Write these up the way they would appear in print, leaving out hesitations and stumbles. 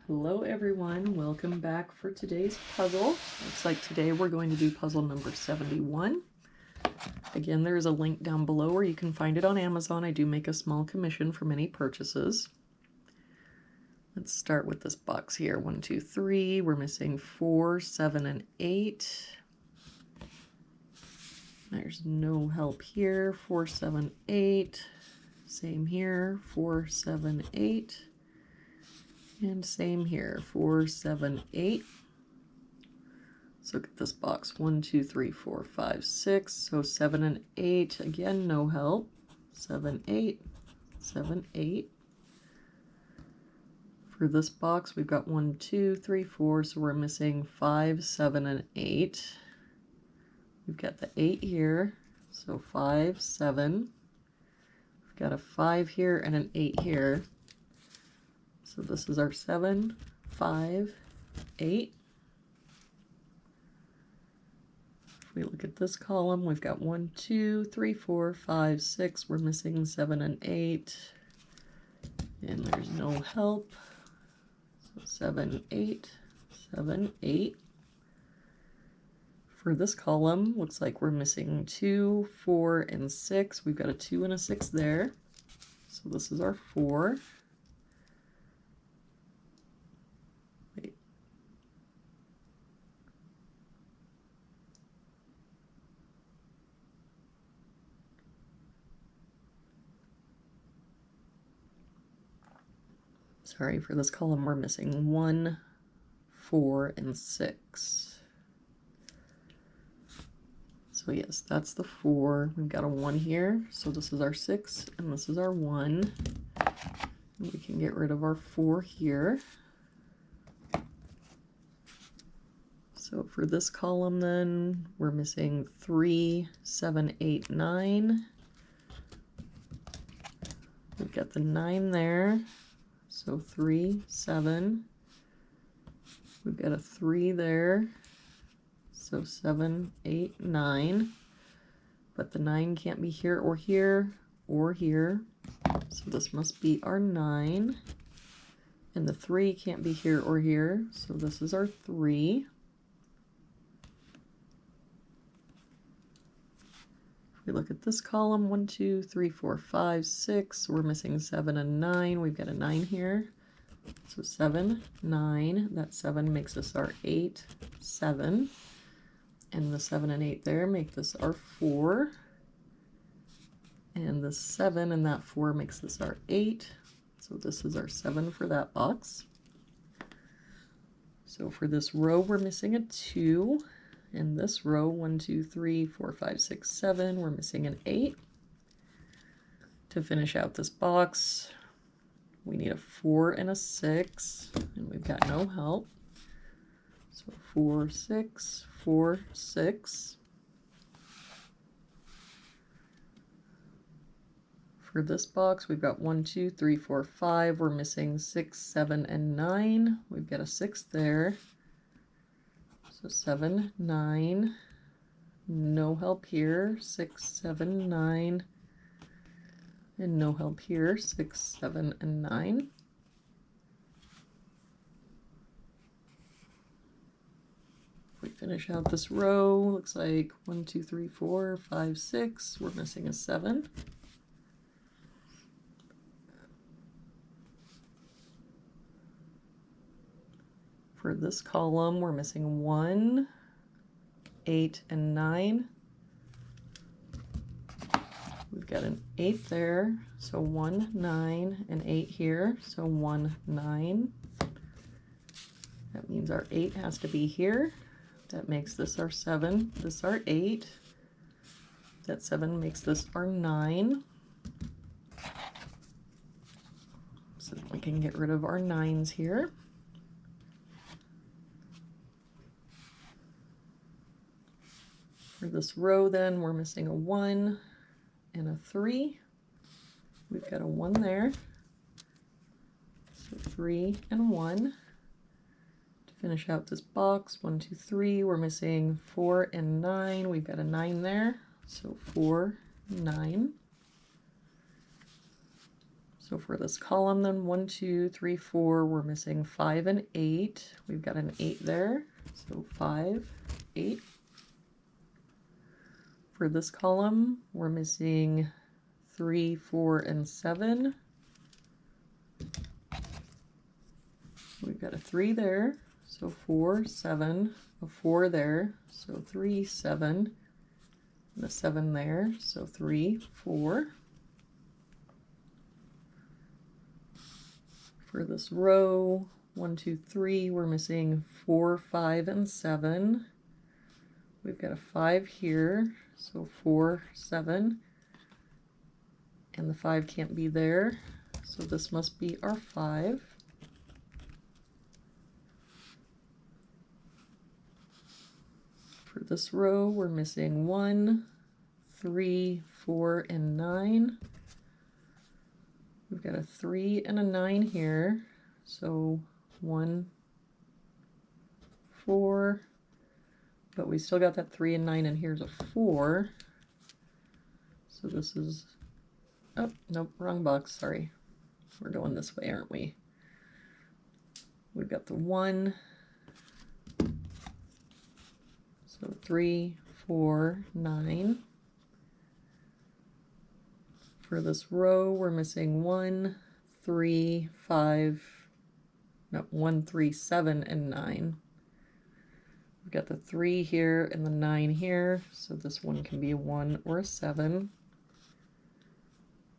Hello everyone, welcome back for today's puzzle. Looks like today we're going to do puzzle number 71. Again, there's a link down below where you can find it on Amazon. I do make a small commission from any purchases. Let's start with this box here. 1, 2, 3. We're missing 4, 7, and 8. There's no help here. 4, 7, 8. Same here. 4, 7, 8. And same here, 4, 7, 8. Let's look at this box. 1, 2, 3, 4, 5, 6. So 7 and 8. Again, no help. 7, 8. 7, 8. For this box, we've got 1, 2, 3, 4. So we're missing 5, 7, and 8. We've got the 8 here. So 5, 7. We've got a 5 here and an 8 here. So this is our 7, 5, 8. If we look at this column, we've got 1, 2, 3, 4, 5, 6. We're missing 7 and 8. And there's no help. So 7, 8, 7, 8. For this column, looks like we're missing 2, 4, and 6. We've got a 2 and a 6 there. So this is our 4. Sorry, for this column we're missing 1, 4, and 6. So yes, that's the 4. We've got a 1 here, so this is our 6, and this is our 1. And we can get rid of our 4 here. So for this column then, we're missing 3, 7, 8, 9. We've got the 9 there. So 3, 7. We've got a 3 there. So 7, 8, 9. But the 9 can't be here or here or here. So this must be our 9. And the 3 can't be here or here. So this is our 3. If we look at this column, 1, 2, 3, 4, 5, 6. We're missing 7 and 9. We've got a 9 here. So 7, 9. That 7 makes us our 8, 7. And the 7 and 8 there make this our 4. And the 7 and that 4 makes this our 8. So this is our 7 for that box. So for this row, we're missing a 2. In this row, 1, 2, 3, 4, 5, 6, 7, we're missing an 8. To finish out this box, we need a 4 and a 6, and we've got no help. So 4, 6, 4, 6. For this box, we've got 1, 2, 3, 4, 5. We're missing 6, 7, and 9. We've got a 6 there. So 7, 9, no help here, 6, 7, 9, and no help here, 6, 7, and 9. If we finish out this row, looks like 1, 2, 3, 4, 5, 6, we're missing a 7. For this column, we're missing 1, 8, and 9. We've got an 8 there, so 1, 9, and 8 here, so 1, 9. That means our 8 has to be here. That makes this our 7, this our 8. That 7 makes this our 9. So we can get rid of our 9s here. For this row then, we're missing a 1 and a 3. We've got a 1 there. So 3 and 1. To finish out this box, 1, 2, 3, we're missing 4 and 9. We've got a 9 there. So 4, 9. So for this column then, 1, 2, 3, 4, we're missing 5 and 8. We've got an 8 there, so 5, 8. For this column, we're missing 3, 4, and 7. We've got a 3 there, so 4, 7, a 4 there, so 3, 7, and a 7 there, so 3, 4. For this row, 1, 2, 3, we're missing 4, 5, and 7. We've got a 5 here, so 4, 7, and the 5 can't be there, so this must be our 5. For this row, we're missing 1, 3, 4, and 9. We've got a 3 and a 9 here, so 1, 4, but we still got that 3 and 9, and here's a 4. So this is, oh, nope, wrong box, sorry. We're going this way, aren't we? We've got the 1, so 3, 4, 9. For this row, we're missing 1, 3, 5, no, 1, 3, 7, and 9. We've got the 3 here and the 9 here, so this one can be a 1 or a 7.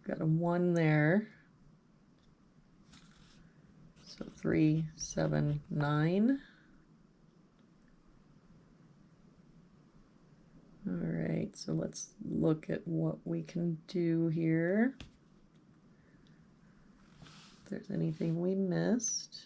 Got a 1 there. So 3, 7, 9. All right, so let's look at what we can do here. If there's anything we missed.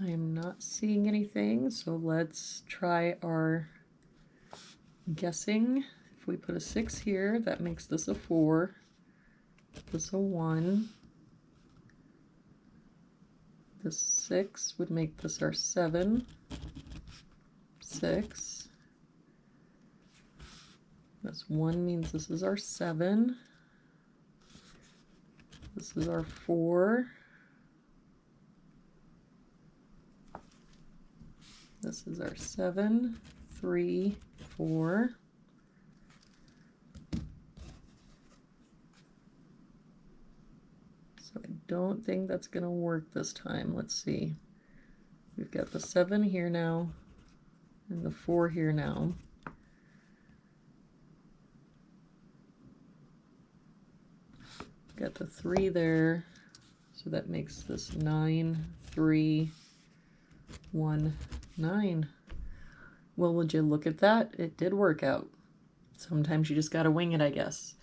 I am not seeing anything, so let's try our guessing. If we put a 6 here, that makes this a 4, this a 1. This 6 would make this our 7, 6. This 1 means this is our 7. This is our 4. This is our 7, 3, 4. So I don't think that's going to work this time. Let's see. We've got the 7 here now and the 4 here now. Got the 3 there, so that makes this 9, 3, 1, 9. Well, would you look at that? It did work out. Sometimes you just gotta wing it, I guess.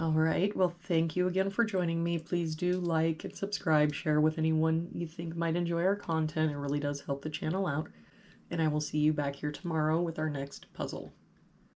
All right, well, thank you again for joining me. Please do like and subscribe, share with anyone you think might enjoy our content. It really does help the channel out. And I will see you back here tomorrow with our next puzzle.